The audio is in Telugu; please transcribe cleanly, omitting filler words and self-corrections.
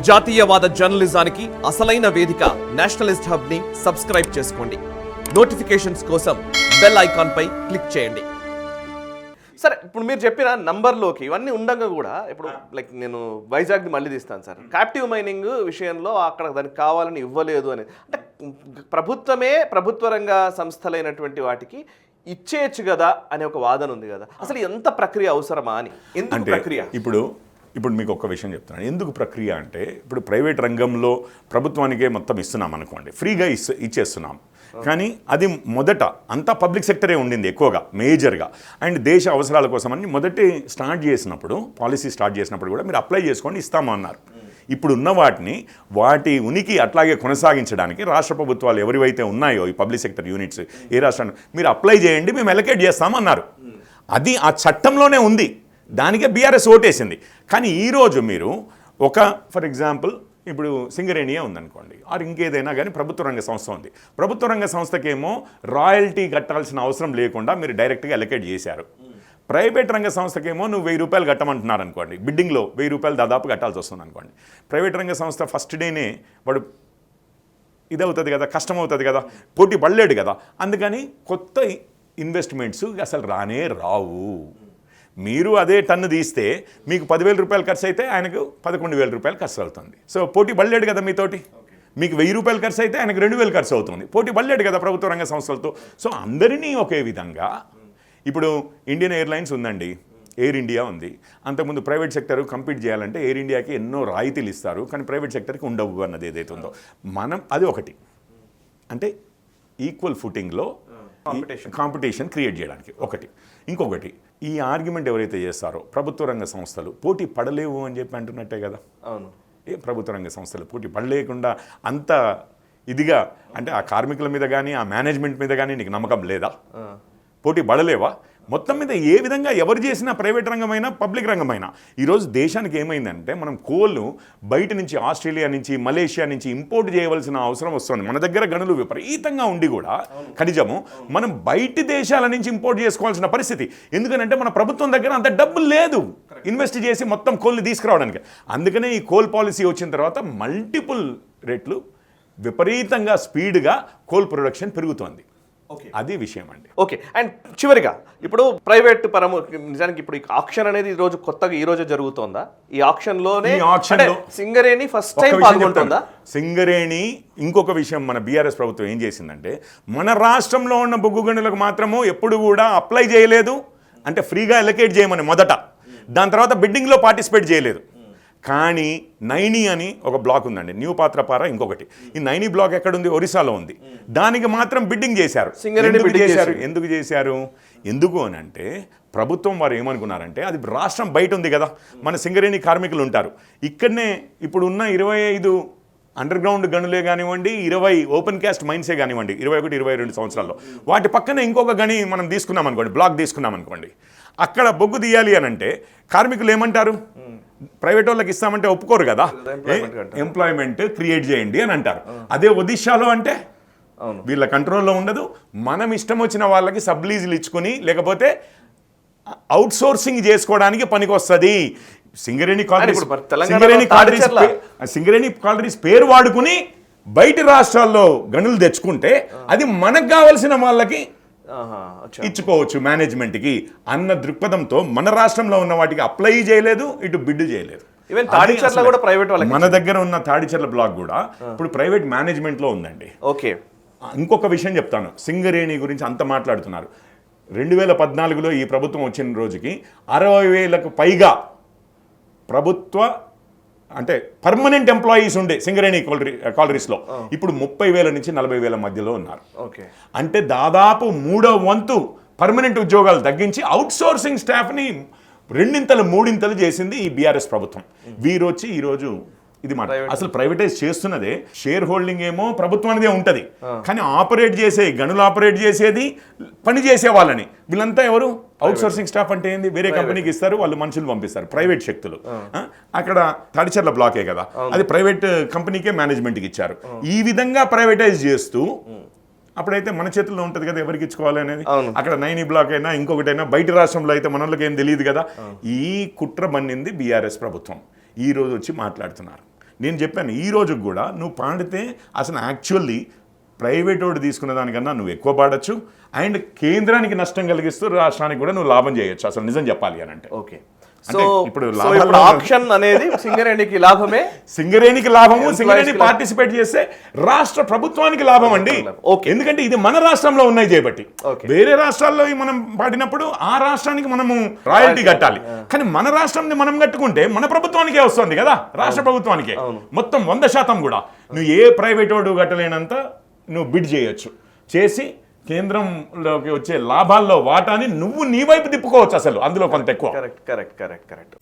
జాతీయవాద జర్నలిజానికి అసలైన వేదిక నేషనలిస్ట్ హబ్ ని సబ్స్క్రైబ్ చేసుకోండి. నోటిఫికేషన్స్ కోసం బెల్ ఐకాన్ పై క్లిక్ చేయండి. సరే, ఇప్పుడు మీరు చెప్పిన నంబర్లోకి ఇవన్నీ ఉండగా కూడా ఇప్పుడు లైక్ నేను వైజాగ్ది మళ్ళీ తీస్తాను సార్. క్యాప్టివ్ మైనింగ్ విషయంలో అక్కడ దానికి కావాలని ఇవ్వలేదు అని అంటే ప్రభుత్వ రంగ సంస్థలైనటువంటి వాటికి ఇచ్చేయచ్చు కదా అనే ఒక వాదన ఉంది కదా. అసలు ఎంత ప్రక్రియ అవసరమా అని, ఎందుకు ప్రక్రియ? ఇప్పుడు మీకు ఒక విషయం చెప్తున్నాను. ఎందుకు ప్రక్రియ అంటే, ఇప్పుడు ప్రైవేట్ రంగంలో ప్రభుత్వానికే మొత్తం ఇస్తున్నాం అనుకోండి, ఫ్రీగా ఇచ్చేస్తున్నాం. కానీ అది మొదట అంతా పబ్లిక్ సెక్టరే ఉండింది ఎక్కువగా, మేజర్గా. అండ్ దేశ అవసరాల కోసమని మొదటి పాలసీ స్టార్ట్ చేసినప్పుడు కూడా మీరు అప్లై చేసుకోండి ఇస్తాము అన్నారు. ఇప్పుడు ఉన్న వాటి ఉనికి అట్లాగే కొనసాగించడానికి రాష్ట్ర ప్రభుత్వాలు ఎవరివైతే ఉన్నాయో ఈ పబ్లిక్ సెక్టర్ యూనిట్స్, ఏ రాష్ట్రాన్ని మీరు అప్లై చేయండి, మేము ఎలకేట్ చేస్తామన్నారు. అది ఆ చట్టంలోనే ఉంది. దానికే బీఆర్ఎస్ ఓటేసింది. కానీ ఈరోజు మీరు ఫర్ ఎగ్జాంపుల్ ఇప్పుడు సింగరేణియే ఉందనుకోండి, ఆర్ ఇంకేదైనా కానీ ప్రభుత్వ రంగ సంస్థ ఉంది. ప్రభుత్వ రంగ సంస్థకేమో రాయల్టీ కట్టాల్సిన అవసరం లేకుండా మీరు డైరెక్ట్గా ఎలకేట్ చేశారు. ప్రైవేట్ రంగ సంస్థకేమో నువ్వు 1000 రూపాయలు కట్టమంటున్నారు అనుకోండి, బిడ్డింగ్లో 1000 రూపాయలు దాదాపు కట్టాల్సి వస్తుంది అనుకోండి. ప్రైవేట్ రంగ సంస్థ ఫస్ట్ డేనే వాడు ఇదవుతుంది కదా, కష్టం అవుతుంది కదా, పోటీ పడలేడు కదా. అందుకని కొత్త ఇన్వెస్ట్మెంట్స్ అసలు రావు. మీరు అదే టన్ను తీస్తే మీకు 10,000 రూపాయలు ఖర్చు అయితే ఆయనకు 11,000 రూపాయలు ఖర్చు అవుతుంది. సో పోటీ పడలేడు కదా మీతోటి. మీకు 1000 రూపాయలు ఖర్చు అయితే ఆయనకు 2,000 ఖర్చు అవుతుంది. పోటీ పడలేడు కదా ప్రభుత్వ రంగ సంస్థలతో. సో అందరినీ ఒకే విధంగా, ఇప్పుడు ఇండియన్ ఎయిర్లైన్స్ ఉందండి, ఎయిర్ ఇండియా ఉంది. అంతకుముందు ప్రైవేట్ సెక్టర్ కంపీట్ చేయాలంటే ఎయిర్ ఇండియాకి ఎన్నో రాయితీలు ఇస్తారు, కానీ ప్రైవేట్ సెక్టర్కి ఉండవు అన్నది ఏదైతే ఉందో అది ఒకటి. అంటే ఈక్వల్ ఫుటింగ్లో కాంపిటీషన్ క్రియేట్ చేయడానికి ఒకటి. ఇంకొకటి, ఈ ఆర్గ్యుమెంట్ ఎవరైతే చేస్తారో ప్రభుత్వ రంగ సంస్థలు పోటీ పడలేవు అని చెప్పి అంటున్నట్టే కదా. అవును, ప్రభుత్వ రంగ సంస్థలు పోటీ పడలేకుండా అంత ఇదిగా అంటే ఆ కార్మికుల మీద కానీ ఆ మేనేజ్మెంట్ మీద కానీ నీకు నమ్మకం లేదా? పోటీ పడలేవా? మొత్తం మీద ఏ విధంగా ఎవరు చేసినా ప్రైవేట్ రంగమైనా పబ్లిక్ రంగమైనా ఈరోజు దేశానికి ఏమైందంటే, మనం కోళ్ళు బయట నుంచి ఆస్ట్రేలియా నుంచి మలేషియా నుంచి ఇంపోర్ట్ చేయవలసిన అవసరం వస్తుంది. మన దగ్గర గనులు విపరీతంగా ఉండి కూడా ఖనిజము మనం బయటి దేశాల నుంచి ఇంపోర్ట్ చేసుకోవాల్సిన పరిస్థితి. ఎందుకంటే మన ప్రభుత్వం దగ్గర అంత డబ్బులు లేదు ఇన్వెస్ట్ చేసి మొత్తం కోళ్ళు తీసుకురావడానికి. అందుకనే ఈ కోల్ పాలసీ వచ్చిన తర్వాత మల్టిపుల్ రేట్లు విపరీతంగా స్పీడ్గా కోల్ ప్రొడక్షన్ పెరుగుతోంది. అది విషయం అండి. ఓకే, అండ్ చివరిగా ఇప్పుడు ప్రైవేట్ పరము నిజానికి ఇప్పుడు ఈ ఆక్షన్ అనేది ఈ రోజు జరుగుతోందా? ఈ ఆక్షన్లోనే సింగరేణి ఫస్ట్ టైం పాల్గొంటుందా? సింగరేణి ఇంకొక విషయం, మన బీఆర్ఎస్ ప్రభుత్వం ఏం చేసిందంటే, మన రాష్ట్రంలో ఉన్న బొగ్గు గనులకు మాత్రము ఎప్పుడు కూడా అప్లై చేయలేదు. అంటే ఫ్రీగా ఎలకేట్ చేయమని మొదట, దాని తర్వాత బిడ్డింగ్లో పార్టిసిపేట్ చేయలేదు. కానీ నైని అని ఒక బ్లాక్ ఉందండి, న్యూ పాత్రపార ఇంకొకటి. ఈ నైని బ్లాక్ ఎక్కడుంది? ఒరిస్సాలో ఉంది. దానికి మాత్రం బిడ్డింగ్ చేశారు. ఎందుకు చేశారు? ఎందుకు అని అంటే, ప్రభుత్వం వారు ఏమనుకున్నారంటే, అది రాష్ట్రం బయట ఉంది కదా, మన సింగరేణి కార్మికులు ఉంటారు ఇక్కడనే. ఇప్పుడు ఉన్న 25 అండర్ గ్రౌండ్ గనులే కానివ్వండి, 20 ఓపెన్ క్యాస్ట్ మైన్సే కానివ్వండి, 21, 22 సంవత్సరాల్లో వాటి పక్కన ఇంకొక గని మనం తీసుకున్నాం అనుకోండి, బ్లాక్ తీసుకున్నాం అనుకోండి, అక్కడ బొగ్గు తీయాలి అని అంటే కార్మికులు ఏమంటారు? ప్రైవేట్ వాళ్ళకి ఇస్తామంటే ఒప్పుకోరు కదా, ఎంప్లాయ్మెంట్ క్రియేట్ చేయండి అని అంటారు. అదే ఒడిశాలో అంటే వీళ్ళ కంట్రోల్లో ఉండదు. మనం ఇష్టం వచ్చిన వాళ్ళకి సబ్లీజులు ఇచ్చుకొని, లేకపోతే అవుట్ సోర్సింగ్ చేసుకోవడానికి పనికి వస్తుంది. సింగరేణి కాలరీస్ పేరు వాడుకుని బయటి రాష్ట్రాల్లో గనులు తెచ్చుకుంటే అది మనకు కావాల్సిన వాళ్ళకి ఇచ్చుకోవచ్చు మేనేజ్మెంట్కి అన్న దృక్పథంతో మన రాష్ట్రంలో ఉన్న వాటికి అప్లై చేయలేదు, ఇటు బిడ్ చేయలేదు. మన దగ్గర ఉన్న తాడిచెర్ల బ్లాక్ కూడా ఇప్పుడు ప్రైవేట్ మేనేజ్మెంట్లో ఉందండి. ఓకే, ఇంకొక విషయం చెప్తాను. సింగరేణి గురించి అంత మాట్లాడుతున్నారు. 2014లో ఈ ప్రభుత్వం వచ్చిన రోజుకి 60,000కు పైగా ప్రభుత్వ అంటే పర్మనెంట్ ఎంప్లాయీస్ ఉండే సింగరేణి కాలరీస్లో. ఇప్పుడు 30,000 నుంచి 40,000 మధ్యలో ఉన్నారు. అంటే దాదాపు 3వ వంతు పర్మనెంట్ ఉద్యోగాలు తగ్గించి అవుట్ సోర్సింగ్ స్టాఫ్ని 2 3 చేసింది ఈ బీఆర్ఎస్ ప్రభుత్వం. వీరొచ్చి ఈరోజు ఇది మాట. అసలు ప్రైవేటైజ్ చేస్తున్నదే, షేర్ హోల్డింగ్ ఏమో ప్రభుత్వానిదే ఉంటుంది, కానీ ఆపరేట్ చేసే గనులు ఆపరేట్ చేసేది పని చేసే వాళ్ళని. వీళ్ళంతా ఎవరు? అవుట్ సోర్సింగ్ స్టాఫ్ అంటే ఏంది? వేరే కంపెనీకి ఇస్తారు, వాళ్ళు మనుషులు పంపిస్తారు, ప్రైవేట్ శక్తులు. అక్కడ తాడిచెర్ల బ్లాకే కదా, అది ప్రైవేట్ కంపెనీకే మేనేజ్మెంట్కి ఇచ్చారు. ఈ విధంగా ప్రైవేటైజ్ చేస్తూ అప్పుడైతే మన చేతుల్లో ఉంటుంది కదా ఎవరికి ఇచ్చుకోవాలి అనేది. అక్కడ నైని బ్లాక్ అయినా ఇంకొకటైనా బయట రాష్ట్రంలో అయితే మన వాళ్ళకి ఏం తెలియదు కదా. ఈ కుట్ర బన్నింది బీఆర్ఎస్ ప్రభుత్వం. ఈ రోజు వచ్చి మాట్లాడుతున్నారు. నేను చెప్పాను ఈ రోజు కూడా నువ్వు పాడితే అసలు యాక్చువల్లీ ప్రైవేట్ వాడు తీసుకునే దానికన్నా నువ్వు ఎక్కువ పాడొచ్చు అండ్ కేంద్రానికి నష్టం కలిగిస్తూ రాష్ట్రానికి కూడా నువ్వు లాభం చేయొచ్చు అసలు నిజం చెప్పాలి అని అంటే. ఓకే, అంటే సో ఇప్పుడు ఇప్పుడు ఆప్షన్ అనేది సింగరేణికి లాభమే, సింగరేణికి లాభము, సింగరేణి పార్టిసిపేట్ చేస్తే రాష్ట్ర ప్రభుత్వానికి లాభం అండి. ఎందుకంటే ఇది మన రాష్ట్రంలో ఉన్నాయి చేయబట్టి. వేరే రాష్ట్రాల్లో మనం పాడినప్పుడు ఆ రాష్ట్రానికి మనము రాయల్టీ కట్టాలి, కానీ మన రాష్ట్రాన్ని మనం కట్టుకుంటే మన ప్రభుత్వానికే వస్తుంది కదా, రాష్ట్ర ప్రభుత్వానికే మొత్తం 100% కూడా. నువ్వు ఏ ప్రైవేట్ వాడు కట్టలేనంత నువ్వు బిడ్ చేయొచ్చు, చేసి కేంద్రంలోకి వచ్చే లాభాల్లో వాటాని నువ్వు నీ వైపు తిప్పుకోవచ్చు అసలు, అందులో కొంత ఎక్కువ. కరెక్ట్.